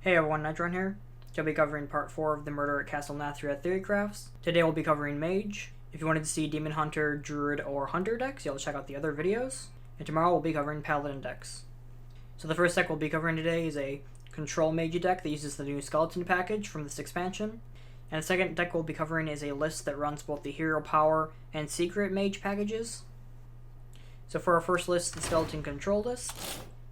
Hey everyone, Nitron here. Today I'll be covering part 4 of the Murder at Caste Nathria Theorycrafts. Today we'll be covering Mage. If you wanted to see Demon Hunter, Druid, or Hunter decks, you'll check out the other videos. And tomorrow we'll be covering Paladin decks. So the first deck we'll be covering today is a Control Mage deck that uses the new Skeleton package from this expansion. And the second deck we'll be covering is a list that runs both the Hero Power and Secret Mage packages. So for our first list, the Skeleton Control list,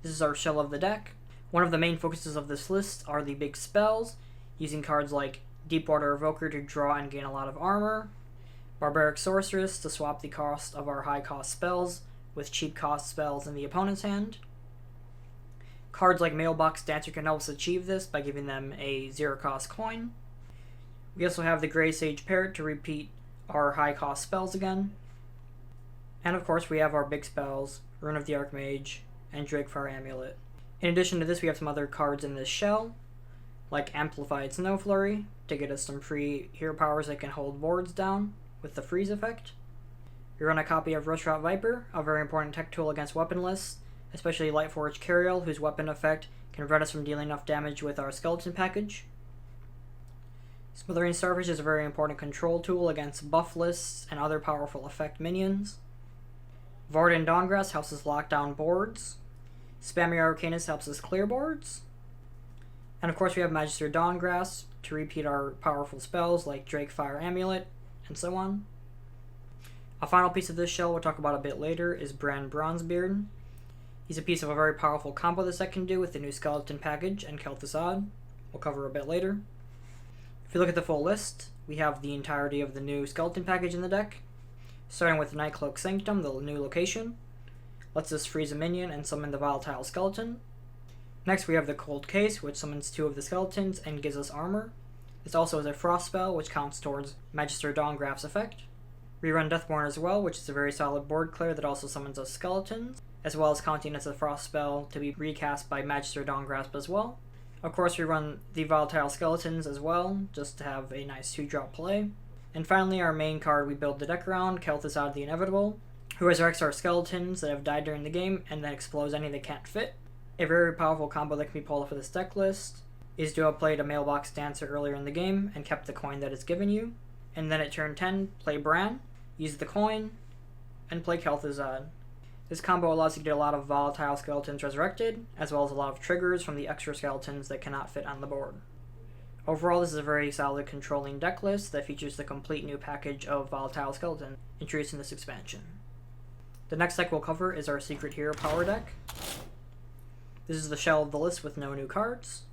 this is our shell of the deck. One of the main focuses of this list are the big spells, using cards like Deepwater Evoker to draw and gain a lot of armor, Barbaric Sorceress to swap the cost of our high cost spells with cheap cost spells in the opponent's hand. Cards like Mailbox Dancer can help us achieve this by giving them a zero cost coin. We also have the Grey Sage Parrot to repeat our high cost spells again. And of course we have our big spells, Rune of the Archmage, and Drakefire Amulet. In addition to this, we have some other cards in this shell, like Amplified Snow Flurry, to get us some free hero powers that can hold boards down with the freeze effect. We run a copy of Rushrout Viper, a very important tech tool against weapon lists, especially Lightforged Cariel, whose weapon effect can prevent us from dealing enough damage with our skeleton package. Smithering Starfish is a very important control tool against buff lists and other powerful effect minions. Varden Dawngrass helps us lock down boards. Spammy Arcanus helps us clear boards. And of course we have Magister Dawngrass to repeat our powerful spells like Drakefire Amulet, and so on. A final piece of this shell we'll talk about a bit later is Bran Bronzebeard. He's a piece of a very powerful combo this deck can do with the new Skeleton package and Kel'Thuzad. We'll cover a bit later. If you look at the full list, we have the entirety of the new Skeleton package in the deck, starting with Nightcloak Sanctum, the new location. Lets us freeze a minion and summon the volatile skeleton. Next we have the Cold Case, which summons 2 of the skeletons and gives us armor. This also is a frost spell, which counts towards Magister Dawngrass's effect. We run Deathborn as well, which is a very solid board clear that also summons us skeletons, as well as counting as a frost spell to be recast by Magister Dawngrass as well. Of course we run the volatile skeletons as well, just to have a nice 2-drop play. And finally our main card we build the deck around, Kel'Thuzad the Inevitable, who resurrects our skeletons that have died during the game and then explodes any that can't fit. A very powerful combo that can be pulled for this deck list is to have played a Mailbox Dancer earlier in the game and kept the coin that it's given you, and then at turn 10 play Bran, use the coin, and play Kel'Thuzad. This combo allows you to get a lot of volatile skeletons resurrected, as well as a lot of triggers from the extra skeletons that cannot fit on the board. Overall, this is a very solid controlling deck list that features the complete new package of volatile skeletons introduced in this expansion. The next deck we'll cover is our Secret Hero Power deck. This is the shell of the list with no new cards.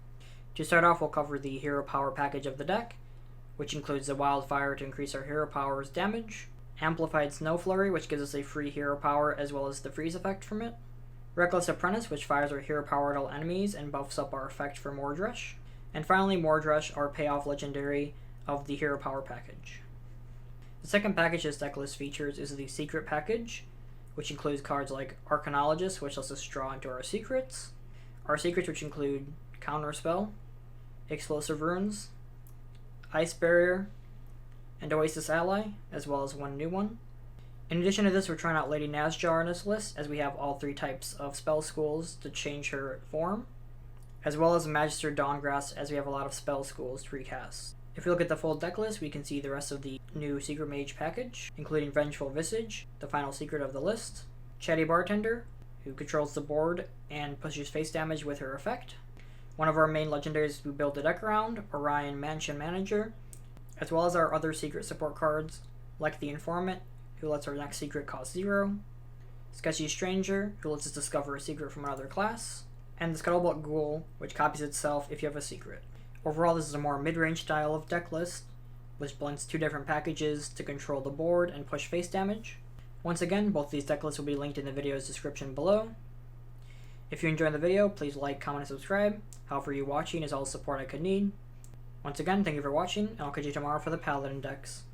To start off, we'll cover the Hero Power package of the deck, which includes the Wildfire to increase our hero power's damage, Amplified Snow Flurry, which gives us a free hero power as well as the freeze effect from it, Reckless Apprentice, which fires our hero power at all enemies and buffs up our effect for Mordresh, and finally Mordresh, our payoff legendary of the Hero Power package. The second package this deck list features is the Secret package, which includes cards like Arcanologist, which lets us draw into our secrets which include Counterspell, Explosive Runes, Ice Barrier, and Oasis Ally, as well as one new one. In addition to this, we're trying out Lady Nazjar in this list, as we have all 3 types of spell schools to change her form, as well as Magister Dawngrass, as we have a lot of spell schools to recast. If we look at the full deck list, we can see the rest of the new Secret Mage package, including Vengeful Visage, the final secret of the list, Chatty Bartender, who controls the board and pushes face damage with her effect, one of our main legendaries we built the deck around, Orion Mansion Manager, as well as our other secret support cards, like the Informant, who lets our next secret cost 0, Sketchy Stranger, who lets us discover a secret from another class, and the Scuttlebutt Ghoul, which copies itself if you have a secret. Overall, this is a more mid-range style of deck list, which blends 2 different packages to control the board and push face damage. Once again, both these deck lists will be linked in the video's description below. If you enjoyed the video, please like, comment, and subscribe. However you watching is all the support I could need. Once again, thank you for watching, and I'll catch you tomorrow for the Paladin decks.